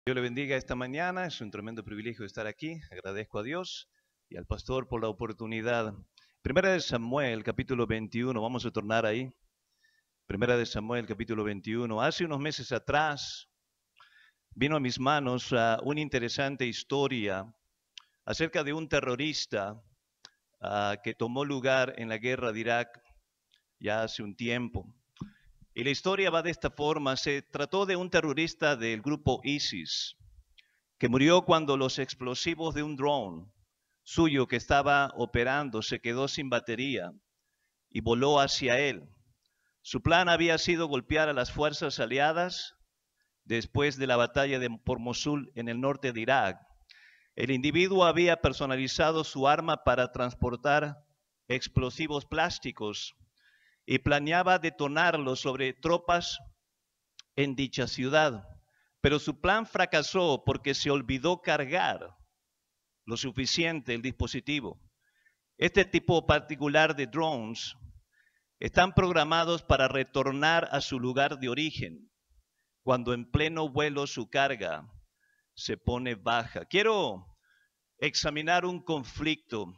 Dios le bendiga esta mañana, es un tremendo privilegio estar aquí. Agradezco a Dios y al pastor por la oportunidad. Primera de Samuel, capítulo 21, vamos a tornar ahí. Primera de Samuel, capítulo 21. Hace unos meses atrás vino a mis manos una interesante historia acerca de un terrorista que tomó lugar en la guerra de Irak ya hace un tiempo. Y la historia va de esta forma. Se trató de un terrorista del grupo ISIS que murió cuando los explosivos de un drone suyo que estaba operando se quedó sin batería y voló hacia él. Su plan había sido golpear a las fuerzas aliadas después de la batalla por Mosul en el norte de Irak. El individuo había personalizado su arma para transportar explosivos plásticos y planeaba detonarlos sobre tropas en dicha ciudad. Pero su plan fracasó porque se olvidó cargar lo suficiente el dispositivo. Este tipo particular de drones están programados para retornar a su lugar de origen cuando en pleno vuelo su carga se pone baja. Quiero examinar un conflicto,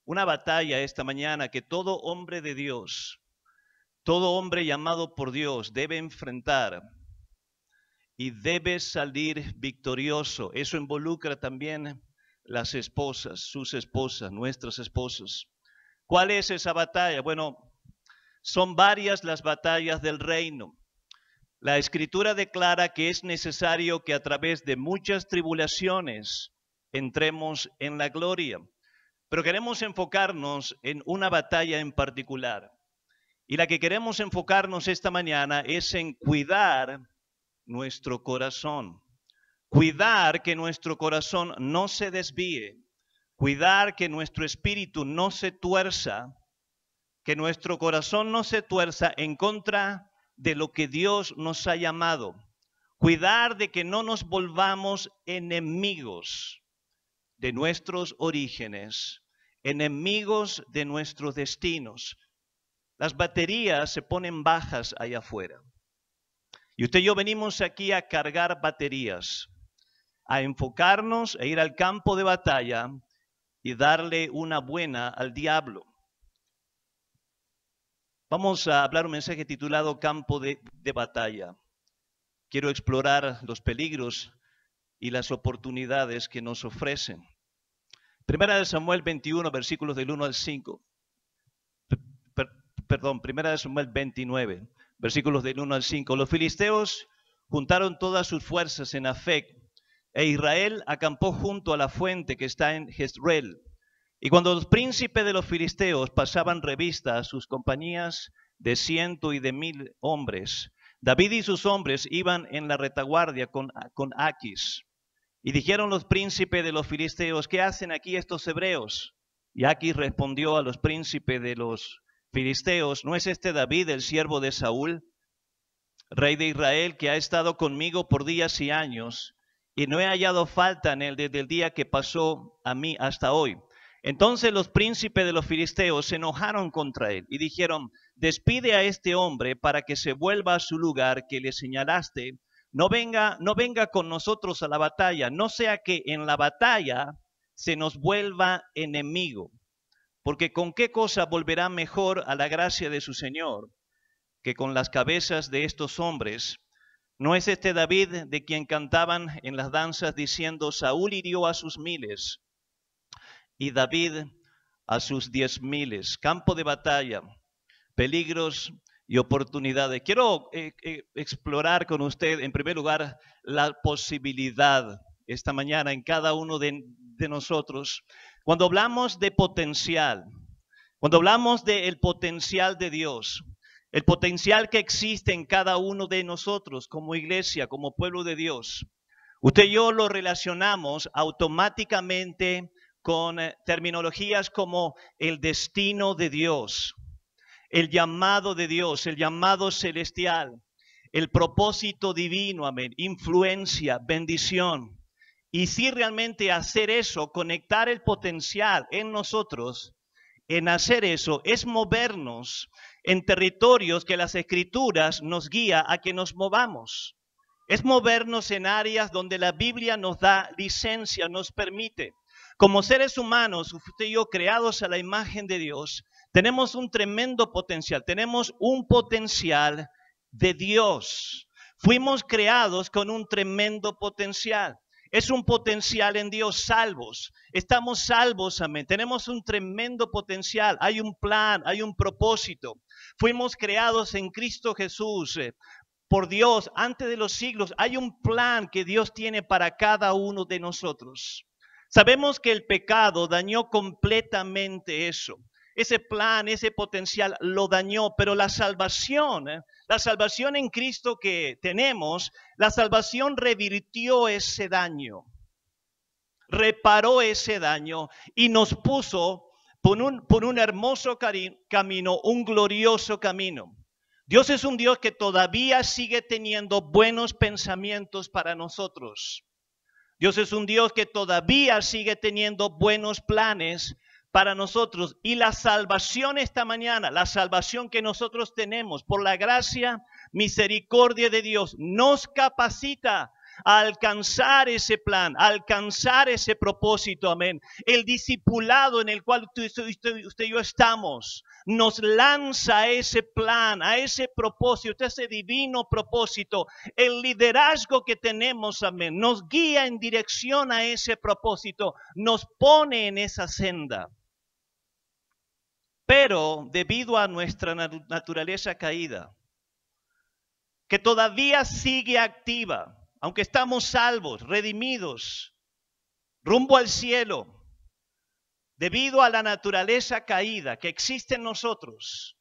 una batalla esta mañana que todo hombre de Dios, todo hombre llamado por Dios debe enfrentar y debe salir victorioso. Eso involucra también las esposas, sus esposas, nuestras esposas. ¿Cuál es esa batalla? Bueno, son varias las batallas del reino. La Escritura declara que es necesario que a través de muchas tribulaciones entremos en la gloria. Pero queremos enfocarnos en una batalla en particular. Y la que queremos enfocarnos esta mañana es en cuidar nuestro corazón. Cuidar que nuestro corazón no se desvíe. Cuidar que nuestro espíritu no se tuerza. Que nuestro corazón no se tuerza en contra de lo que Dios nos ha llamado. Cuidar de que no nos volvamos enemigos de nuestros orígenes, enemigos de nuestros destinos. Las baterías se ponen bajas allá afuera. Y usted y yo venimos aquí a cargar baterías, a enfocarnos, a ir al campo de batalla y darle una buena al diablo. Vamos a hablar un mensaje titulado Campo de batalla. Quiero explorar los peligros y las oportunidades que nos ofrecen. Primera de Samuel 21, versículos del 1 al 5. Primera de Samuel 29, versículos del 1 al 5. Los filisteos juntaron todas sus fuerzas en Afec, e Israel acampó junto a la fuente que está en Jezreel. Y cuando los príncipes de los filisteos pasaban revista a sus compañías de 100 y de 1000 hombres, David y sus hombres iban en la retaguardia con Aquis. Y dijeron los príncipes de los filisteos: ¿qué hacen aquí estos hebreos? Y Aquis respondió a los príncipes de los filisteos: ¿no es este David, el siervo de Saúl, rey de Israel, que ha estado conmigo por días y años, y no he hallado falta en él desde el día que pasó a mí hasta hoy? Entonces los príncipes de los filisteos se enojaron contra él y dijeron: despide a este hombre para que se vuelva a su lugar que le señalaste. No venga con nosotros a la batalla, no sea que en la batalla se nos vuelva enemigo. Porque ¿con qué cosa volverá mejor a la gracia de su Señor que con las cabezas de estos hombres? ¿No es este David de quien cantaban en las danzas diciendo: Saúl hirió a sus 1000 y David a sus 10,000? Campo de batalla, peligros y oportunidades. Quiero explorar con usted, en primer lugar, la posibilidad esta mañana en cada uno de nosotros. Cuando hablamos de potencial, cuando hablamos del potencial de Dios, el potencial que existe en cada uno de nosotros como iglesia, como pueblo de Dios, usted y yo lo relacionamos automáticamente con terminologías como el destino de Dios, el llamado de Dios, el llamado celestial, el propósito divino, amén, influencia, bendición. Y si realmente hacer eso, conectar el potencial en nosotros, en hacer eso, es movernos en territorios que las Escrituras nos guía a que nos movamos. Es movernos en áreas donde la Biblia nos da licencia, nos permite. Como seres humanos, usted y yo, creados a la imagen de Dios, tenemos un tremendo potencial. Tenemos un potencial de Dios. Fuimos creados con un tremendo potencial. Es un potencial en Dios, salvos. Estamos salvos, amén. Tenemos un tremendo potencial. Hay un plan, hay un propósito. Fuimos creados en Cristo Jesús. Por Dios, antes de los siglos, hay un plan que Dios tiene para cada uno de nosotros. Sabemos que el pecado dañó completamente eso. Ese plan, ese potencial lo dañó, pero la salvación en Cristo que tenemos, la salvación revirtió ese daño, reparó ese daño y nos puso por un hermoso camino, un glorioso camino. Dios es un Dios que todavía sigue teniendo buenos pensamientos para nosotros. Dios es un Dios que todavía sigue teniendo buenos planes para nosotros. Y la salvación esta mañana, la salvación que nosotros tenemos por la gracia, misericordia de Dios, nos capacita a alcanzar ese plan, a alcanzar ese propósito, amén. El discipulado en el cual usted y yo estamos, nos lanza a ese plan, a ese propósito, a ese divino propósito. El liderazgo que tenemos, amén, nos guía en dirección a ese propósito, nos pone en esa senda. Pero debido a nuestra naturaleza caída, que todavía sigue activa, aunque estamos salvos, redimidos, rumbo al cielo, debido a la naturaleza caída que existe en nosotros,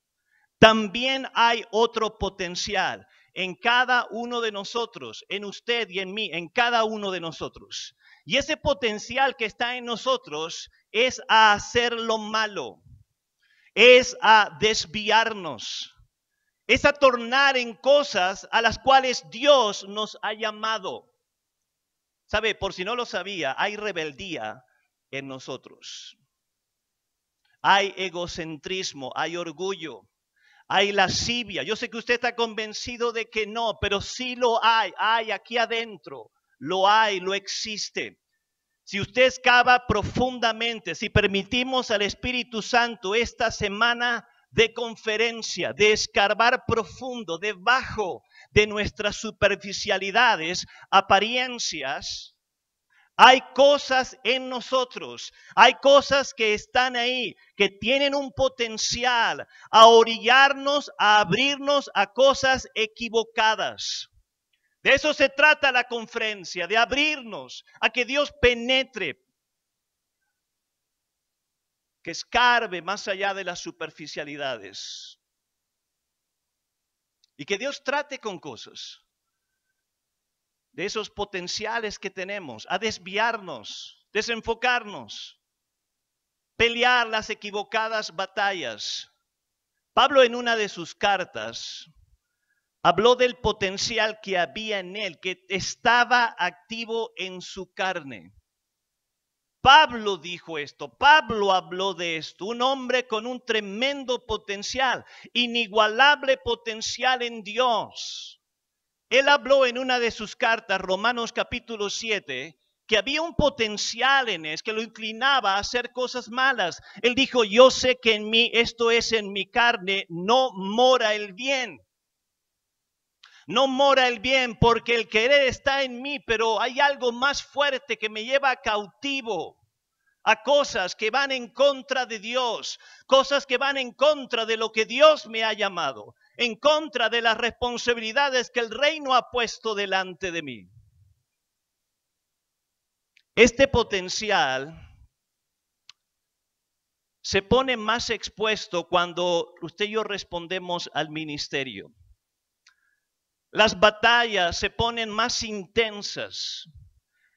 también hay otro potencial en cada uno de nosotros, en usted y en mí, en cada uno de nosotros. Y ese potencial que está en nosotros es a hacer lo malo, es a desviarnos, es a tornar en cosas a las cuales Dios nos ha llamado. ¿Sabe? Por si no lo sabía, hay rebeldía en nosotros. Hay egocentrismo, hay orgullo, hay lascivia. Yo sé que usted está convencido de que no, pero sí lo hay aquí adentro. Lo hay, lo existe. Si usted excava profundamente, si permitimos al Espíritu Santo esta semana de conferencia, de escarbar profundo, debajo de nuestras superficialidades, apariencias, hay cosas en nosotros, hay cosas que están ahí, que tienen un potencial a orillarnos, a abrirnos a cosas equivocadas. De eso se trata la conferencia, de abrirnos a que Dios penetre, que escarbe más allá de las superficialidades y que Dios trate con cosas de esos potenciales que tenemos, a desviarnos, desenfocarnos, pelear las equivocadas batallas. Pablo en una de sus cartas habló del potencial que había en él, que estaba activo en su carne. Pablo dijo esto, Pablo habló de esto, un hombre con un tremendo potencial, inigualable potencial en Dios. Él habló en una de sus cartas, Romanos capítulo 7, que había un potencial en él, que lo inclinaba a hacer cosas malas. Él dijo, yo sé que en mí, esto es en mi carne, no mora el bien. No mora el bien porque el querer está en mí, pero hay algo más fuerte que me lleva cautivo a cosas que van en contra de Dios, cosas que van en contra de lo que Dios me ha llamado, en contra de las responsabilidades que el reino ha puesto delante de mí. Este potencial se pone más expuesto cuando usted y yo respondemos al ministerio. Las batallas se ponen más intensas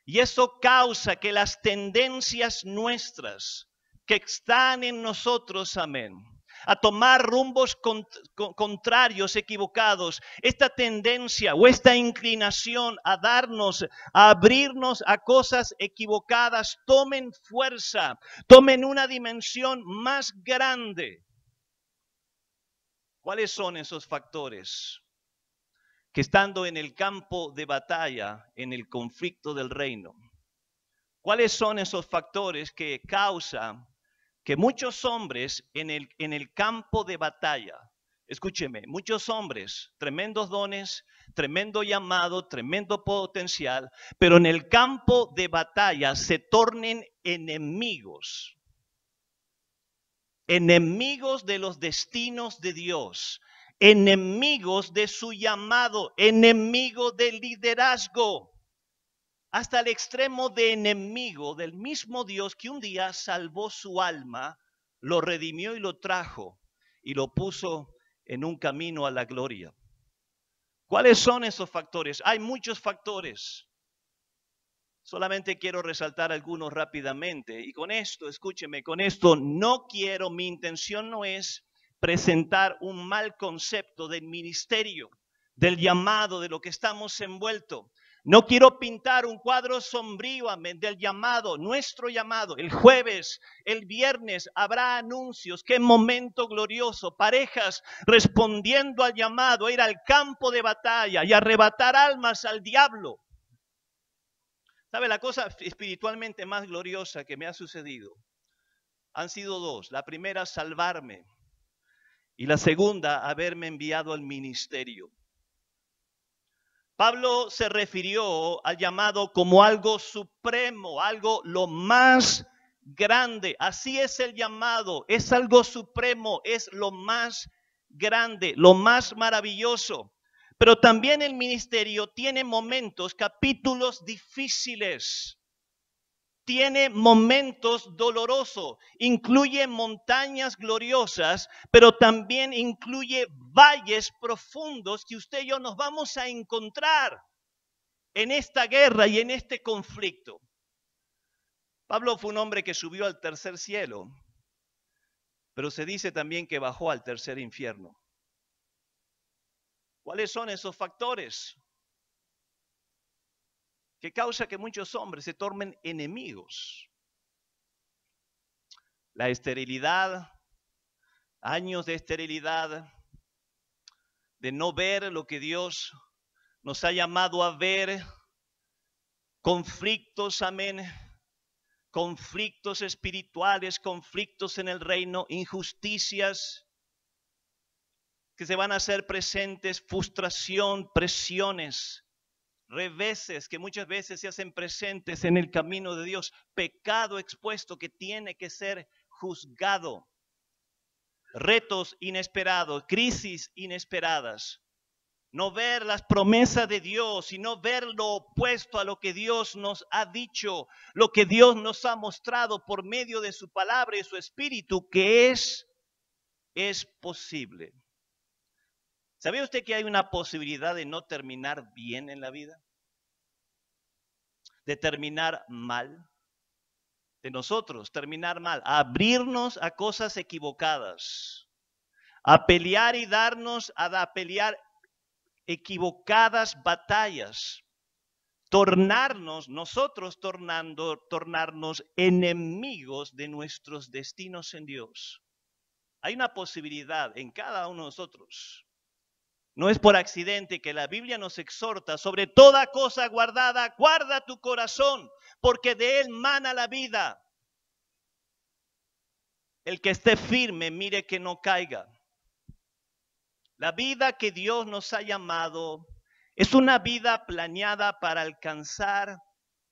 y eso causa que las tendencias nuestras que están en nosotros, amén, a tomar rumbos contrarios, equivocados, esta tendencia o esta inclinación a darnos, a abrirnos a cosas equivocadas, tomen fuerza, tomen una dimensión más grande. ¿Cuáles son esos factores que estando en el campo de batalla, en el conflicto del reino, ¿cuáles son esos factores que causan que muchos hombres en el campo de batalla, escúcheme, muchos hombres, tremendos dones, tremendo llamado, tremendo potencial, pero en el campo de batalla se tornen enemigos? Enemigos de los destinos de Dios, enemigos de su llamado, enemigos del liderazgo, hasta el extremo de enemigo del mismo Dios que un día salvó su alma, lo redimió y lo trajo y lo puso en un camino a la gloria. ¿Cuáles son esos factores? Hay muchos factores. Solamente quiero resaltar algunos rápidamente. Y con esto, escúcheme, con esto no quiero, mi intención no es presentar un mal concepto del ministerio, del llamado, de lo que estamos envueltos. No quiero pintar un cuadro sombrío del llamado, nuestro llamado. El jueves, el viernes habrá anuncios. Qué momento glorioso. Parejas respondiendo al llamado, a ir al campo de batalla y arrebatar almas al diablo. ¿Sabe? La cosa espiritualmente más gloriosa que me ha sucedido han sido dos. La primera, salvarme. Y la segunda, haberme enviado al ministerio. Pablo se refirió al llamado como algo supremo, algo lo más grande. Así es el llamado, es algo supremo, es lo más grande, lo más maravilloso. Pero también el ministerio tiene momentos, capítulos difíciles. Tiene momentos dolorosos, incluye montañas gloriosas, pero también incluye valles profundos que usted y yo nos vamos a encontrar en esta guerra y en este conflicto. Pablo fue un hombre que subió al tercer cielo, pero se dice también que bajó al tercer infierno. ¿Cuáles son esos factores que causa que muchos hombres se tornen enemigos? La esterilidad, años de esterilidad, de no ver lo que Dios nos ha llamado a ver, conflictos, amén, conflictos espirituales, conflictos en el reino, injusticias que se van a hacer presentes, frustración, presiones, reveses que muchas veces se hacen presentes en el camino de Dios, pecado expuesto que tiene que ser juzgado. Retos inesperados, crisis inesperadas, no ver las promesas de Dios y no ver lo opuesto a lo que Dios nos ha dicho, lo que Dios nos ha mostrado por medio de su palabra y su espíritu, que es posible. ¿Sabía usted que hay una posibilidad de no terminar bien en la vida? De terminar mal. De nosotros terminar mal, a abrirnos a cosas equivocadas, a pelear y darnos a pelear equivocadas batallas, tornarnos enemigos de nuestros destinos en Dios. Hay una posibilidad en cada uno de nosotros. No es por accidente que la Biblia nos exhorta: sobre toda cosa guardada, guarda tu corazón, porque de él mana la vida. El que esté firme, mire que no caiga. La vida que Dios nos ha llamado es una vida planeada para alcanzar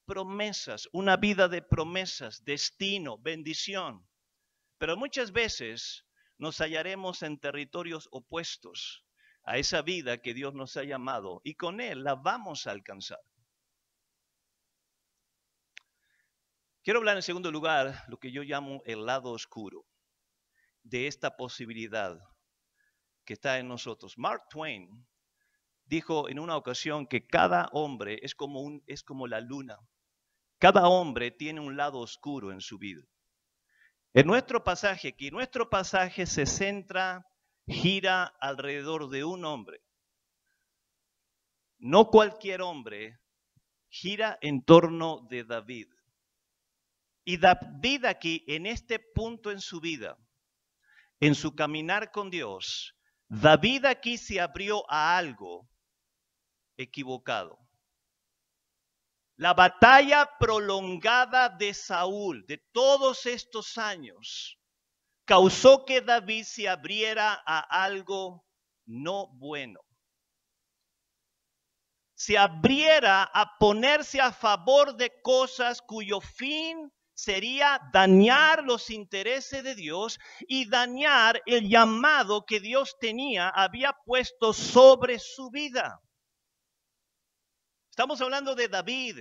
promesas, una vida de promesas, destino, bendición. Pero muchas veces nos hallaremos en territorios opuestos a esa vida que Dios nos ha llamado, y con Él la vamos a alcanzar. Quiero hablar en segundo lugar lo que yo llamo el lado oscuro de esta posibilidad que está en nosotros. Mark Twain dijo en una ocasión que cada hombre es como la luna. Cada hombre tiene un lado oscuro en su vida. En nuestro pasaje aquí, nuestro pasaje se gira alrededor de un hombre. No cualquier hombre, gira en torno de David. Y David aquí, en este punto en su vida, en su caminar con Dios, David aquí se abrió a algo equivocado. La batalla prolongada de Saúl de todos estos años causó que David se abriera a algo no bueno. Se abriera a ponerse a favor de cosas cuyo fin sería dañar los intereses de Dios y dañar el llamado que Dios había puesto sobre su vida. Estamos hablando de David.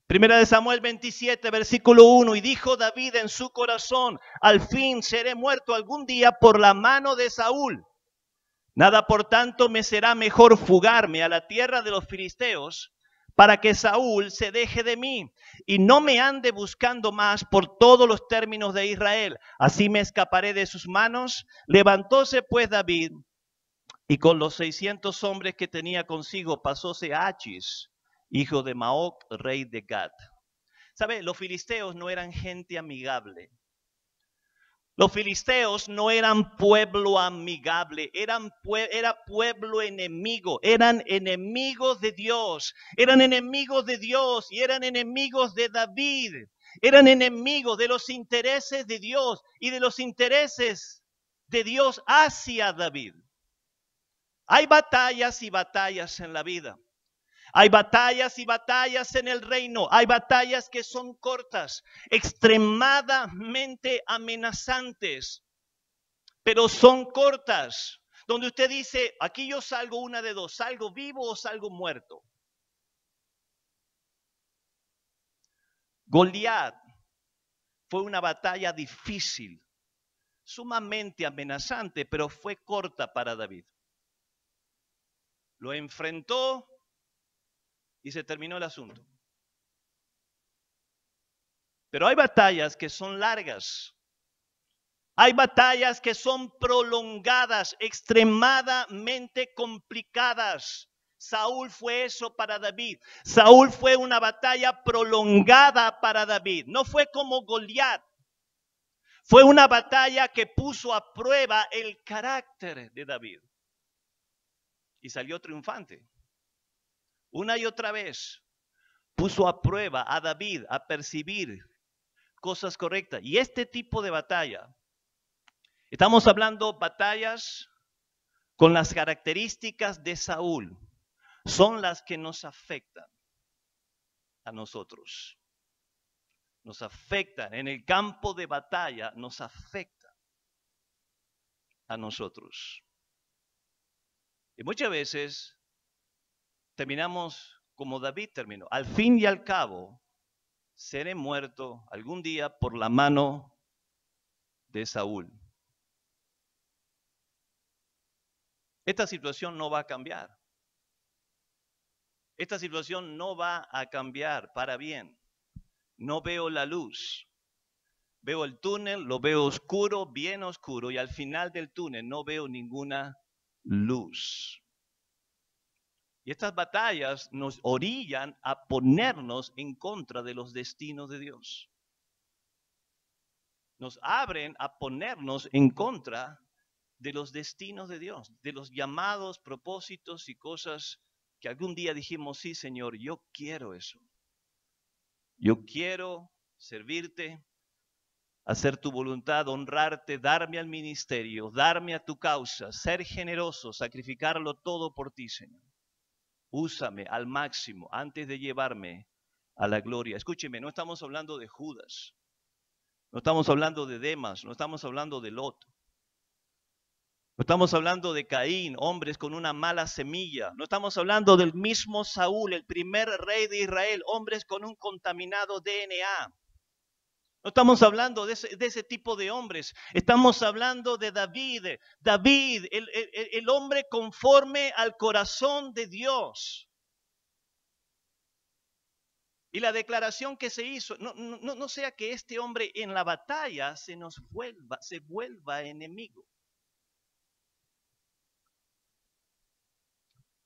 Primera de Samuel 27, versículo 1, y dijo David en su corazón, al fin seré muerto algún día por la mano de Saúl. Nada, por tanto, me será mejor fugarme a la tierra de los filisteos para que Saúl se deje de mí y no me ande buscando más por todos los términos de Israel. Así me escaparé de sus manos. Levantóse pues David y con los 600 hombres que tenía consigo pasóse a Achis, hijo de Maoc, rey de Gad. ¿Sabe? Los filisteos no eran gente amigable. Los filisteos no eran pueblo amigable, era pueblo enemigo, eran enemigos de Dios, eran enemigos de Dios y eran enemigos de David, eran enemigos de los intereses de Dios y de los intereses de Dios hacia David. Hay batallas y batallas en la vida. Hay batallas y batallas en el reino. Hay batallas que son cortas, extremadamente amenazantes, pero son cortas. Donde usted dice, aquí yo salgo una de dos, salgo vivo o salgo muerto. Goliat fue una batalla difícil, sumamente amenazante, pero fue corta para David. Lo enfrentó y se terminó el asunto. Pero hay batallas que son largas. Hay batallas que son prolongadas, extremadamente complicadas. Saúl fue eso para David. Saúl fue una batalla prolongada para David. No fue como Goliat. Fue una batalla que puso a prueba el carácter de David. Y salió triunfante. Una y otra vez puso a prueba a David a percibir cosas correctas. Y este tipo de batalla, estamos hablando batallas con las características de Saúl, son las que nos afectan a nosotros. Nos afectan en el campo de batalla, nos afectan a nosotros. Y muchas veces terminamos como David terminó. Al fin y al cabo, seré muerto algún día por la mano de Saúl. Esta situación no va a cambiar. Esta situación no va a cambiar para bien. No veo la luz. Veo el túnel, lo veo oscuro, bien oscuro, y al final del túnel no veo ninguna luz. Y estas batallas nos orillan a ponernos en contra de los destinos de Dios. Nos abren a ponernos en contra de los destinos de Dios, de los llamados, propósitos y cosas que algún día dijimos, sí, Señor, yo quiero eso. Yo quiero servirte, hacer tu voluntad, honrarte, darme al ministerio, darme a tu causa, ser generoso, sacrificarlo todo por ti, Señor. Úsame al máximo antes de llevarme a la gloria. Escúcheme, no estamos hablando de Judas, no estamos hablando de Demas, no estamos hablando de Lot. No estamos hablando de Caín, hombres con una mala semilla. No estamos hablando del mismo Saúl, el primer rey de Israel, hombres con un contaminado DNA. No estamos hablando de ese tipo de hombres. Estamos hablando de David. David, el hombre conforme al corazón de Dios. Y la declaración que se hizo, no sea que este hombre en la batalla se vuelva enemigo.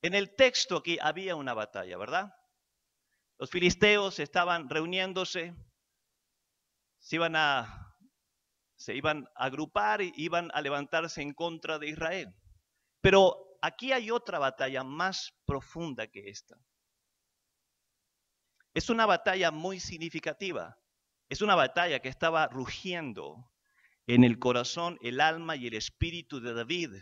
En el texto aquí había una batalla, ¿verdad? Los filisteos estaban reuniéndose, se iban a agrupar y iban a levantarse en contra de Israel. Pero aquí hay otra batalla más profunda que esta. Es una batalla muy significativa. Es una batalla que estaba rugiendo en el corazón, el alma y el espíritu de David.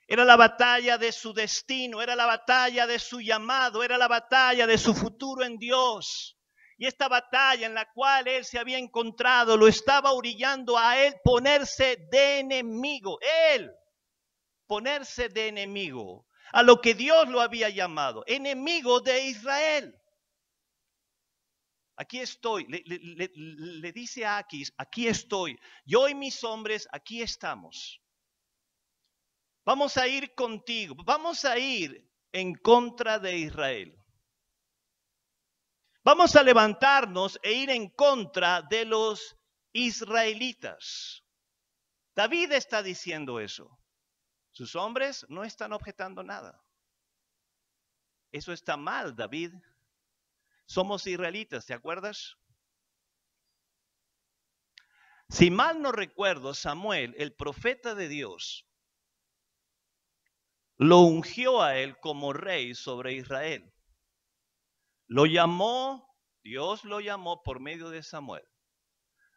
Era la batalla de su destino, era la batalla de su llamado, era la batalla de su futuro en Dios. Y esta batalla en la cual él se había encontrado lo estaba orillando a él ponerse de enemigo. Él ponerse de enemigo a lo que Dios lo había llamado, enemigo de Israel. Aquí estoy, le dice a Aquis, aquí estoy, yo y mis hombres, aquí estamos. Vamos a ir contigo, vamos a ir en contra de Israel. Vamos a levantarnos e ir en contra de los israelitas. David está diciendo eso. Sus hombres no están objetando nada. Eso está mal, David. Somos israelitas, ¿te acuerdas? Si mal no recuerdo, Samuel, el profeta de Dios, lo ungió a él como rey sobre Israel. Lo llamó, Dios lo llamó por medio de Samuel.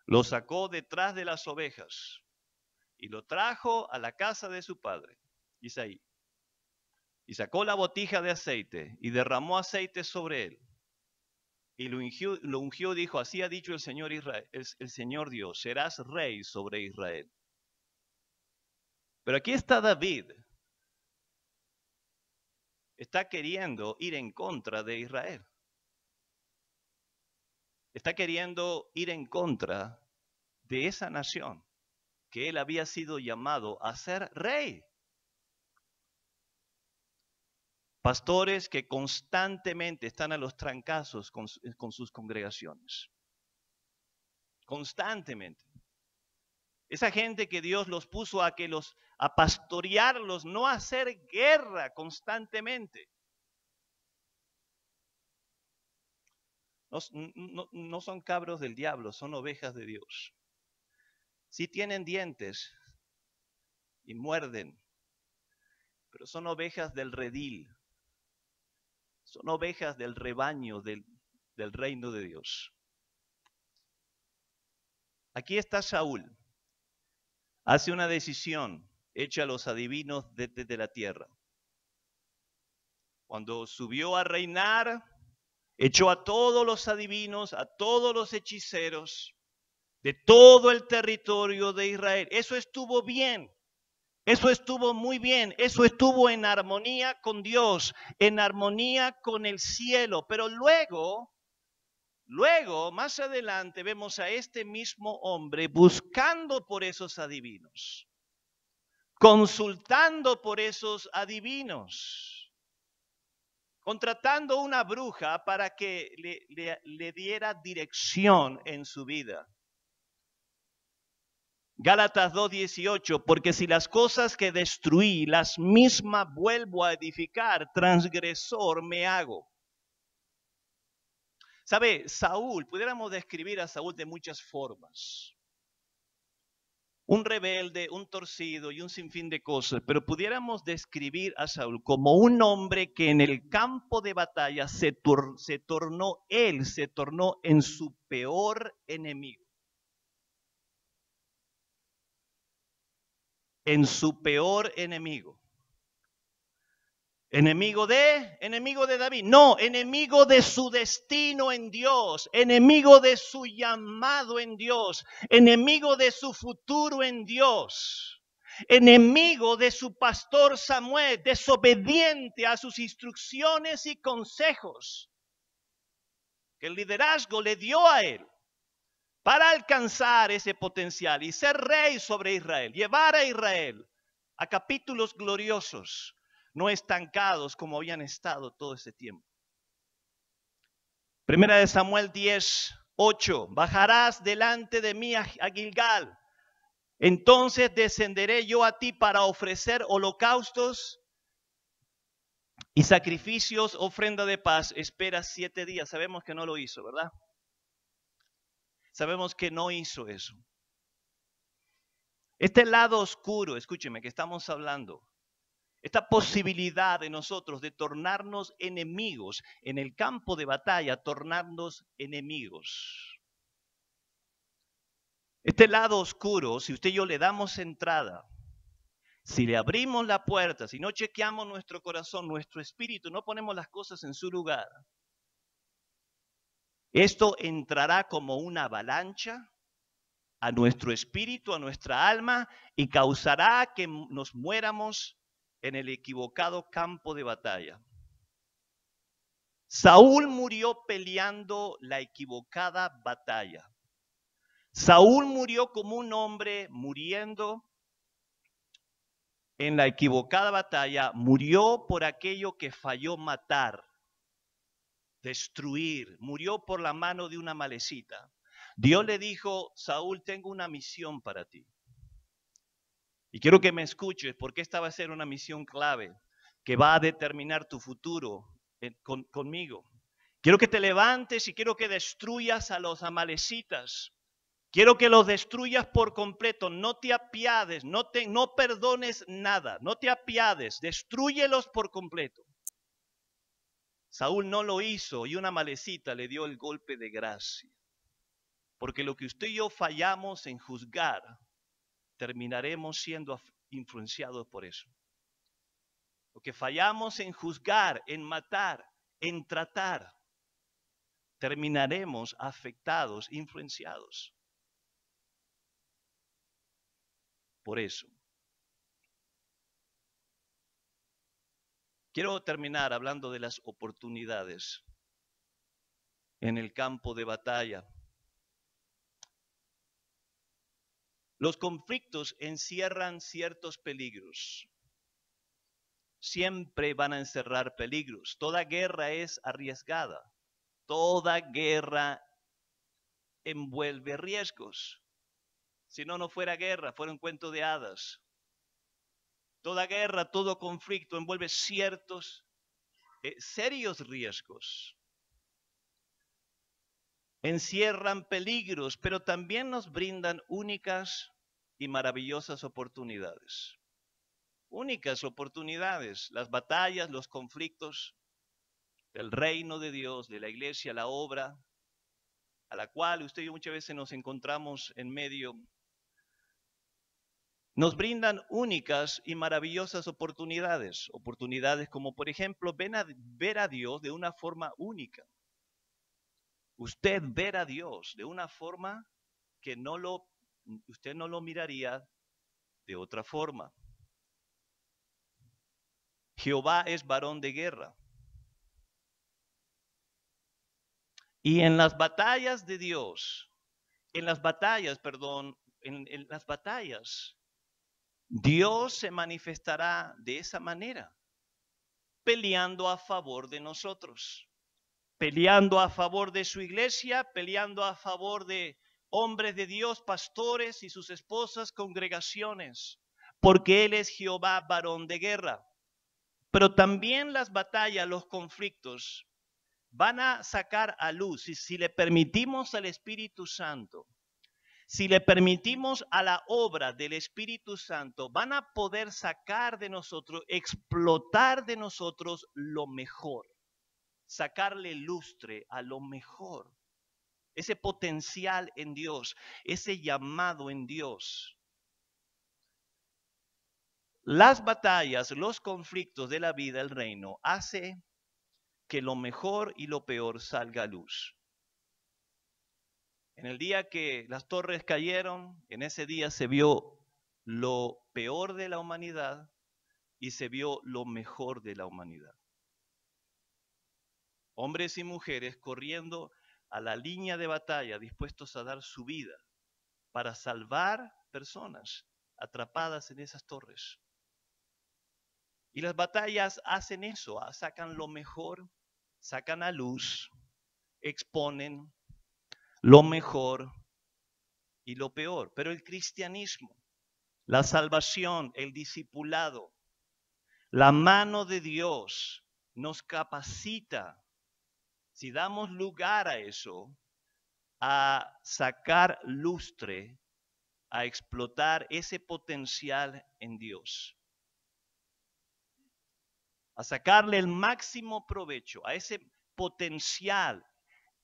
Lo sacó detrás de las ovejas y lo trajo a la casa de su padre, Isaí. Y sacó la botija de aceite y derramó aceite sobre él. Y lo ungió, dijo, así ha dicho el Señor Israel, el Señor Dios, serás rey sobre Israel. Pero aquí está David. Está queriendo ir en contra de Israel. Está queriendo ir en contra de esa nación que él había sido llamado a ser rey. Pastores que constantemente están a los trancazos con sus congregaciones. Constantemente. Esa gente que Dios los puso a pastorearlos, no a hacer guerra constantemente. No son cabros del diablo, son ovejas de Dios. Sí tienen dientes y muerden, pero son ovejas del redil. Son ovejas del rebaño del reino de Dios. Aquí está Saúl. Hace una decisión, echa a los adivinos desde la tierra. Cuando subió a reinar, echó a todos los adivinos, a todos los hechiceros de todo el territorio de Israel. Eso estuvo bien. Eso estuvo muy bien, eso estuvo en armonía con Dios, en armonía con el cielo. Pero luego, más adelante vemos a este mismo hombre buscando por esos adivinos, consultando por esos adivinos, contratando una bruja para que le diera dirección en su vida. Gálatas 2:18, porque si las cosas que destruí, las mismas vuelvo a edificar, transgresor me hago. ¿Sabe? Saúl, pudiéramos describir a Saúl de muchas formas. Un rebelde, un torcido y un sinfín de cosas, pero pudiéramos describir a Saúl como un hombre que en el campo de batalla se tornó en su peor enemigo. En su peor enemigo. Enemigo de David. No, enemigo de su destino en Dios. Enemigo de su llamado en Dios. Enemigo de su futuro en Dios. Enemigo de su pastor Samuel, desobediente a sus instrucciones y consejos que el liderazgo le dio a él para alcanzar ese potencial y ser rey sobre Israel, llevar a Israel a capítulos gloriosos, no estancados como habían estado todo ese tiempo. Primera de Samuel 10:8, bajarás delante de mí a Gilgal, entonces descenderé yo a ti para ofrecer holocaustos y sacrificios, ofrenda de paz. Espera 7 días, sabemos que no lo hizo, ¿verdad? Sabemos que no hizo eso. Este lado oscuro, escúcheme, que estamos hablando, esta posibilidad de nosotros de tornarnos enemigos en el campo de batalla, tornarnos enemigos. Este lado oscuro, si usted y yo le damos entrada, si le abrimos la puerta, si no chequeamos nuestro corazón, nuestro espíritu, no ponemos las cosas en su lugar, esto entrará como una avalancha a nuestro espíritu, a nuestra alma, y causará que nos muéramos en el equivocado campo de batalla. Saúl murió peleando la equivocada batalla. Saúl murió como un hombre muriendo en la equivocada batalla, murió por aquello que falló matar, destruir, murió por la mano de una malecita. Dios le dijo, Saúl, tengo una misión para ti. Y quiero que me escuches, porque esta va a ser una misión clave que va a determinar tu futuro conmigo. Quiero que te levantes y quiero que destruyas a los amalecitas. Quiero que los destruyas por completo, no te apiades, no perdones nada, no te apiades, destrúyelos por completo. Saúl no lo hizo y una malecita le dio el golpe de gracia. Porque lo que usted y yo fallamos en juzgar, terminaremos siendo influenciados por eso. Lo que fallamos en juzgar, en matar, en tratar, terminaremos afectados, influenciados. Por eso. Quiero terminar hablando de las oportunidades en el campo de batalla. Los conflictos encierran ciertos peligros. Siempre van a encerrar peligros. Toda guerra es arriesgada. Toda guerra envuelve riesgos. Si no, no fuera guerra, fuera un cuento de hadas. Toda guerra, todo conflicto envuelve ciertos serios riesgos. Encierran peligros, pero también nos brindan únicas y maravillosas oportunidades. Únicas oportunidades, las batallas, los conflictos del reino de Dios, de la iglesia, la obra, a la cual usted y yo muchas veces nos encontramos en medio, nos brindan únicas y maravillosas oportunidades. Oportunidades como, por ejemplo, ver a Dios de una forma única. Usted ver a Dios de una forma que usted no lo miraría de otra forma. Jehová es varón de guerra. Y en las batallas de Dios, en las batallas, Dios se manifestará de esa manera, peleando a favor de nosotros, peleando a favor de su iglesia, peleando a favor de hombres de Dios, pastores y sus esposas, congregaciones, porque Él es Jehová, varón de guerra. Pero también las batallas, los conflictos, van a sacar a luz, si le permitimos al Espíritu Santo, si le permitimos a la obra del Espíritu Santo, van a poder sacar de nosotros, explotar de nosotros lo mejor, sacarle lustre a lo mejor, ese potencial en Dios, ese llamado en Dios. Las batallas, los conflictos de la vida, el reino, hace que lo mejor y lo peor salga a luz. En el día que las torres cayeron, en ese día se vio lo peor de la humanidad y se vio lo mejor de la humanidad. Hombres y mujeres corriendo a la línea de batalla, dispuestos a dar su vida para salvar personas atrapadas en esas torres. Y las batallas hacen eso, sacan lo mejor, sacan a luz, exponen lo mejor y lo peor. Pero el cristianismo, la salvación, el discipulado, la mano de Dios nos capacita, si damos lugar a eso, a sacar lustre, a explotar ese potencial en Dios. a sacarle el máximo provecho a ese potencial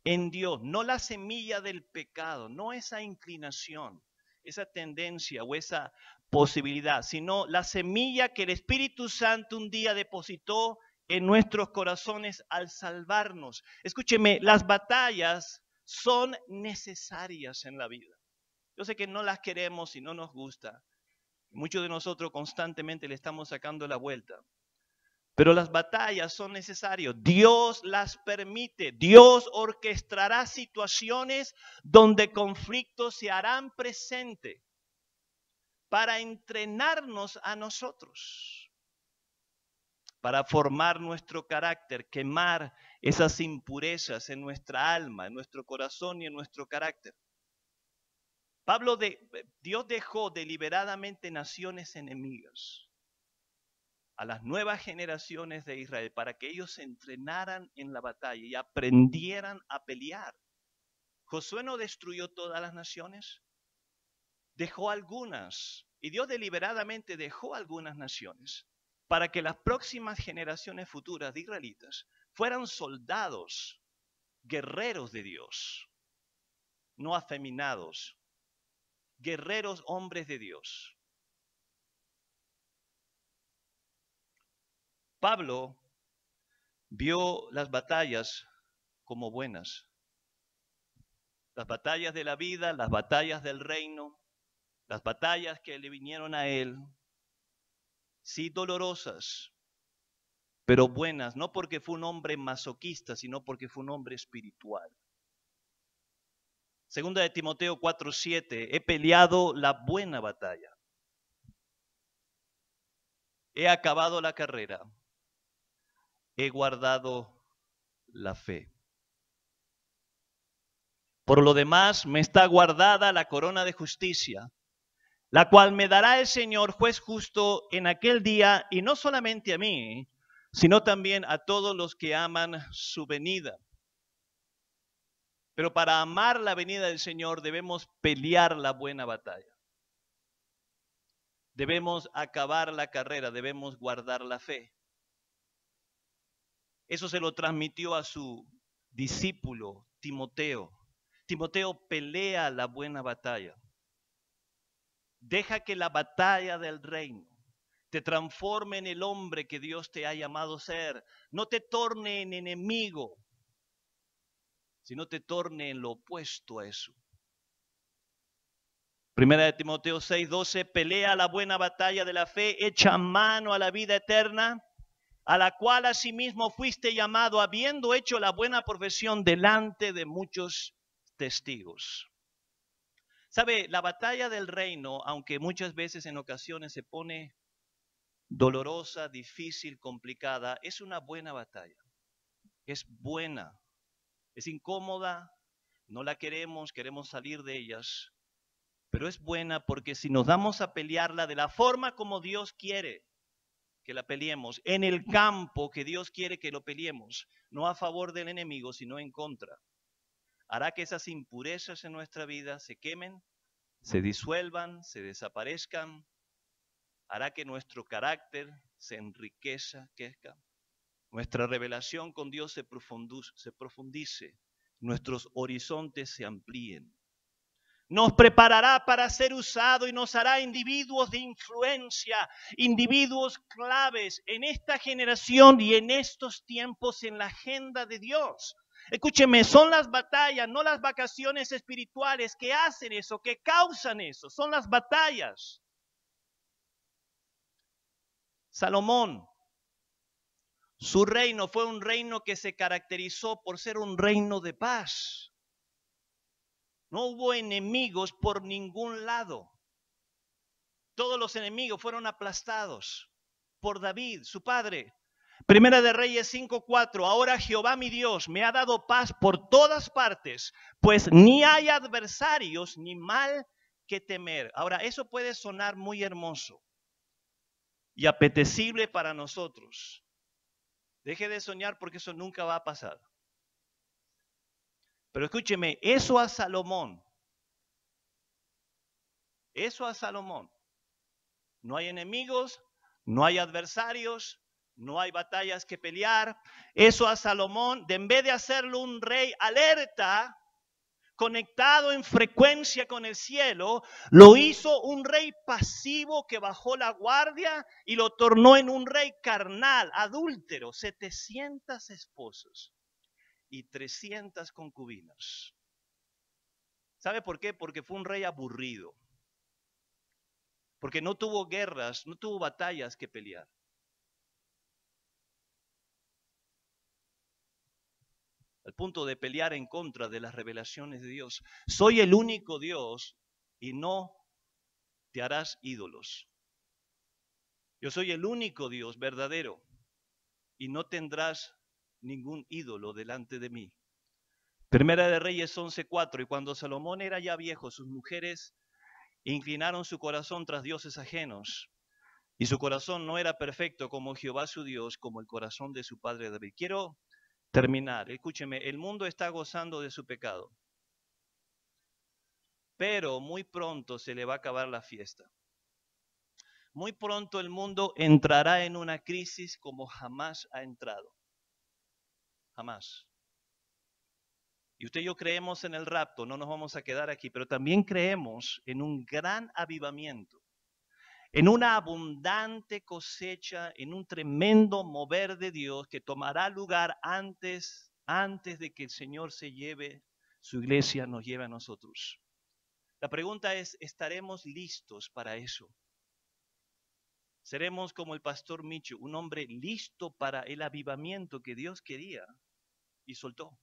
en Dios, no la semilla del pecado, no esa inclinación, esa tendencia o esa posibilidad, sino la semilla que el Espíritu Santo un día depositó en nuestros corazones al salvarnos. Escúcheme, las batallas son necesarias en la vida. Yo sé que no las queremos y no nos gusta. Muchos de nosotros constantemente le estamos sacando la vuelta. Pero las batallas son necesarias. Dios las permite. Dios orquestará situaciones donde conflictos se harán presente para entrenarnos a nosotros, para formar nuestro carácter, quemar esas impurezas en nuestra alma, en nuestro corazón y en nuestro carácter. Dios dejó deliberadamente naciones enemigas a las nuevas generaciones de Israel para que ellos se entrenaran en la batalla y aprendieran a pelear. Josué no destruyó todas las naciones, dejó algunas, y Dios deliberadamente dejó algunas naciones para que las próximas generaciones futuras de israelitas fueran soldados, guerreros de Dios, no afeminados, guerreros, hombres de Dios. Pablo vio las batallas como buenas. Las batallas de la vida, las batallas del reino, las batallas que le vinieron a él, sí dolorosas, pero buenas, no porque fue un hombre masoquista, sino porque fue un hombre espiritual. Segunda de Timoteo 4:7, he peleado la buena batalla. He acabado la carrera. He guardado la fe. Por lo demás, me está guardada la corona de justicia, la cual me dará el Señor, juez justo, en aquel día, y no solamente a mí, sino también a todos los que aman su venida. Pero para amar la venida del Señor debemos pelear la buena batalla. Debemos acabar la carrera, debemos guardar la fe. Eso se lo transmitió a su discípulo Timoteo. Timoteo, pelea la buena batalla. Deja que la batalla del reino te transforme en el hombre que Dios te ha llamado a ser. No te torne en enemigo, sino te torne en lo opuesto a eso. Primera de Timoteo 6:12, pelea la buena batalla de la fe, echa mano a la vida eterna, a la cual asimismo fuiste llamado, habiendo hecho la buena profesión delante de muchos testigos. ¿Sabe? La batalla del reino, aunque muchas veces en ocasiones se pone dolorosa, difícil, complicada, es una buena batalla. Es buena, es incómoda, no la queremos, queremos salir de ellas. Pero es buena porque si nos damos a pelearla de la forma como Dios quiere que la peleemos, en el campo que Dios quiere que lo peleemos, no a favor del enemigo, sino en contra, hará que esas impurezas en nuestra vida se quemen, se disuelvan, se desaparezcan, hará que nuestro carácter se enriquezca, nuestra revelación con Dios se profundice, nuestros horizontes se amplíen. Nos preparará para ser usado y nos hará individuos de influencia, individuos claves en esta generación y en estos tiempos en la agenda de Dios. Escúcheme, son las batallas, no las vacaciones espirituales que hacen eso, que causan eso, son las batallas. Salomón, su reino fue un reino que se caracterizó por ser un reino de paz. No hubo enemigos por ningún lado. Todos los enemigos fueron aplastados por David, su padre. Primera de Reyes 5:4. Ahora Jehová mi Dios me ha dado paz por todas partes, pues ni hay adversarios ni mal que temer. Ahora, eso puede sonar muy hermoso y apetecible para nosotros. Deje de soñar porque eso nunca va a pasar. Pero escúcheme, eso a Salomón, no hay enemigos, no hay adversarios, No hay batallas que pelear. Eso a Salomón, en vez de hacerlo un rey alerta, conectado en frecuencia con el cielo, lo hizo un rey pasivo que bajó la guardia y lo tornó en un rey carnal, adúltero, 700 esposos y 300 concubinas. ¿Sabe por qué? Porque fue un rey aburrido. Porque no tuvo guerras, no tuvo batallas que pelear. Al punto de pelear en contra de las revelaciones de Dios. Soy el único Dios y no te harás ídolos. Yo soy el único Dios verdadero y no tendrás ningún ídolo delante de mí. Primera de Reyes 11:4. Y cuando Salomón era ya viejo, sus mujeres inclinaron su corazón tras dioses ajenos. Y su corazón no era perfecto como Jehová su Dios, como el corazón de su padre David. Quiero terminar. Escúcheme, el mundo está gozando de su pecado. Pero muy pronto se le va a acabar la fiesta. Muy pronto el mundo entrará en una crisis como jamás ha entrado. Jamás. Y usted y yo creemos en el rapto, no nos vamos a quedar aquí, pero también creemos en un gran avivamiento, en una abundante cosecha, en un tremendo mover de Dios que tomará lugar antes de que el Señor se lleve su iglesia, nos lleve a nosotros. La pregunta es, ¿estaremos listos para eso? ¿Seremos como el pastor Micho, un hombre listo para el avivamiento que Dios quería y soltó?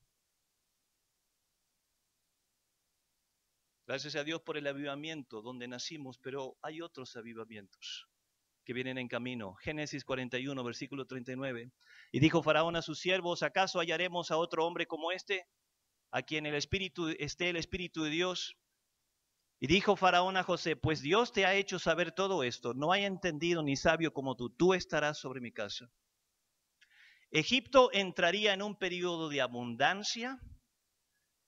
Gracias a Dios por el avivamiento donde nacimos, pero hay otros avivamientos que vienen en camino. Génesis 41, versículo 39. Y dijo Faraón a sus siervos, ¿acaso hallaremos a otro hombre como este, a quien esté el Espíritu de Dios? Y dijo Faraón a José, pues Dios te ha hecho saber todo esto, no hay entendido ni sabio como tú estarás sobre mi casa. Egipto entraría en un periodo de abundancia,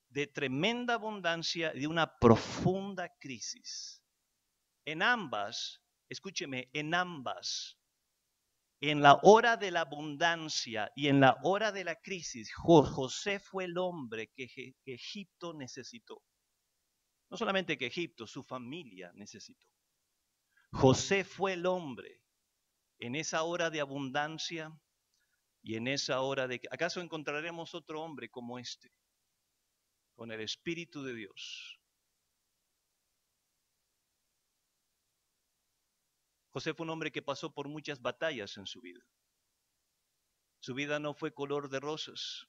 de tremenda abundancia, de una profunda crisis. En ambas, escúcheme, en ambas, en la hora de la abundancia y en la hora de la crisis, José fue el hombre que Egipto necesitó. No solamente que Egipto, su familia necesitó. José fue el hombre en esa hora de abundancia y en esa hora de... ¿Acaso encontraremos otro hombre como este? Con el Espíritu de Dios. José fue un hombre que pasó por muchas batallas en su vida. Su vida no fue color de rosas.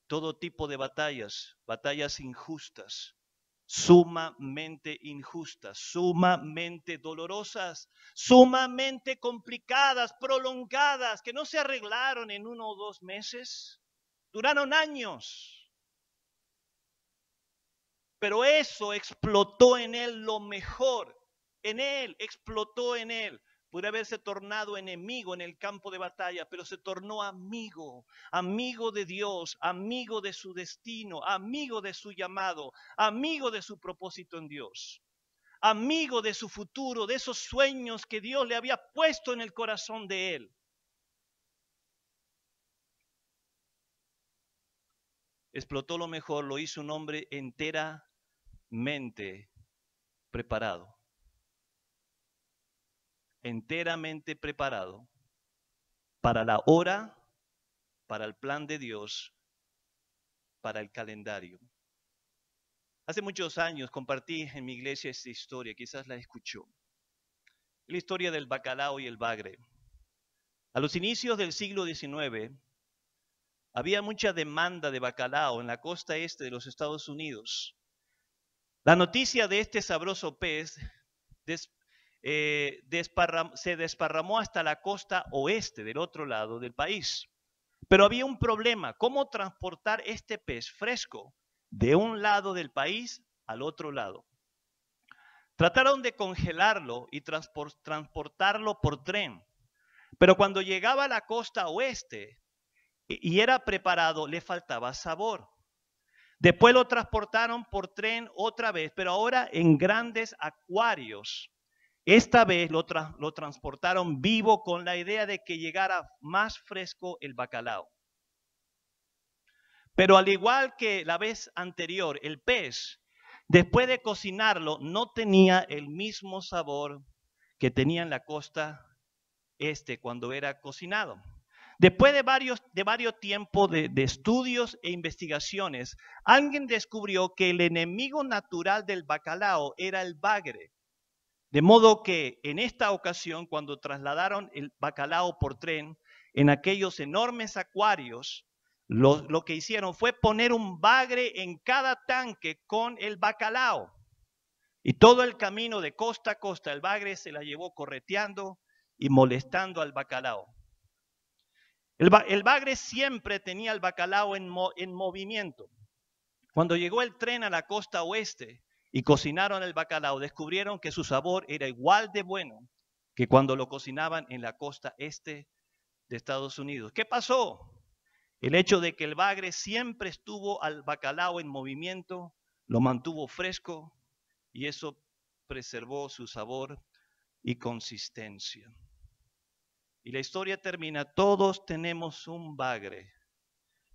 Todo tipo de batallas, batallas injustas, sumamente injustas, sumamente dolorosas, sumamente complicadas, prolongadas, que no se arreglaron en 1 o 2 meses, duraron años. Pero eso explotó en él lo mejor, en él, explotó en él. Puede haberse tornado enemigo en el campo de batalla, pero se tornó amigo, amigo de Dios, amigo de su destino, amigo de su llamado, amigo de su propósito en Dios, amigo de su futuro, de esos sueños que Dios le había puesto en el corazón de él. Explotó lo mejor, lo hizo un hombre enteramente preparado. Enteramente preparado para la hora, para el plan de Dios, para el calendario. Hace muchos años compartí en mi iglesia esta historia, quizás la escuchó. La historia del bacalao y el bagre. A los inicios del siglo XIX, había mucha demanda de bacalao en la costa este de los Estados Unidos. La noticia de este sabroso pez se desparramó hasta la costa oeste, del otro lado del país. Pero había un problema, ¿cómo transportar este pez fresco de un lado del país al otro lado? Trataron de congelarlo y transportarlo por tren, pero cuando llegaba a la costa oeste y era preparado, le faltaba sabor. Después lo transportaron por tren otra vez, pero ahora en grandes acuarios. Esta vez lo transportaron vivo con la idea de que llegara más fresco el bacalao. Pero al igual que la vez anterior, el pez, después de cocinarlo, no tenía el mismo sabor que tenía en la costa este cuando era cocinado. Después de varios tiempos de estudios e investigaciones, alguien descubrió que el enemigo natural del bacalao era el bagre. De modo que en esta ocasión, cuando trasladaron el bacalao por tren en aquellos enormes acuarios, lo que hicieron fue poner un bagre en cada tanque con el bacalao. Y todo el camino de costa a costa, el bagre se la llevó correteando y molestando al bacalao. El bagre siempre tenía el bacalao en movimiento. Cuando llegó el tren a la costa oeste y cocinaron el bacalao, descubrieron que su sabor era igual de bueno que cuando lo cocinaban en la costa este de Estados Unidos. ¿Qué pasó? El hecho de que el bagre siempre estuvo al bacalao en movimiento, lo mantuvo fresco y eso preservó su sabor y consistencia. Y la historia termina, todos tenemos un bagre.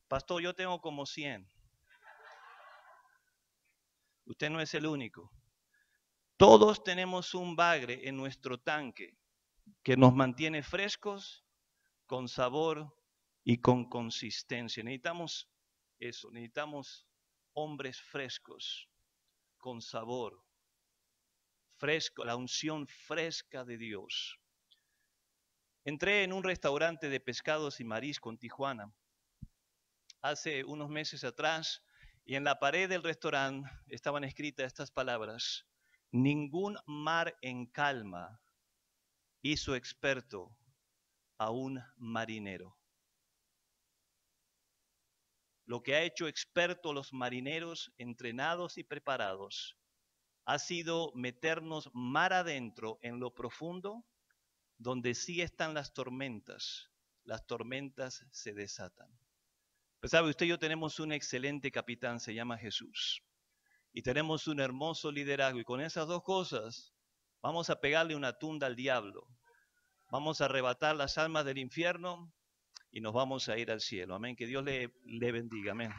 Pastor, yo tengo como 100. Usted no es el único. Todos tenemos un bagre en nuestro tanque que nos mantiene frescos, con sabor y con consistencia. Necesitamos eso, necesitamos hombres frescos, con sabor, fresco, la unción fresca de Dios. Entré en un restaurante de pescados y marisco en Tijuana hace unos meses atrás y en la pared del restaurante estaban escritas estas palabras: ningún mar en calma hizo experto a un marinero. Lo que ha hecho experto a los marineros entrenados y preparados ha sido meternos mar adentro en lo profundo, donde sí están las tormentas se desatan. Pues sabe, usted y yo tenemos un excelente capitán, se llama Jesús. Y tenemos un hermoso liderazgo. Y con esas dos cosas vamos a pegarle una tunda al diablo. Vamos a arrebatar las almas del infierno y nos vamos a ir al cielo. Amén. Que Dios le bendiga. Amén.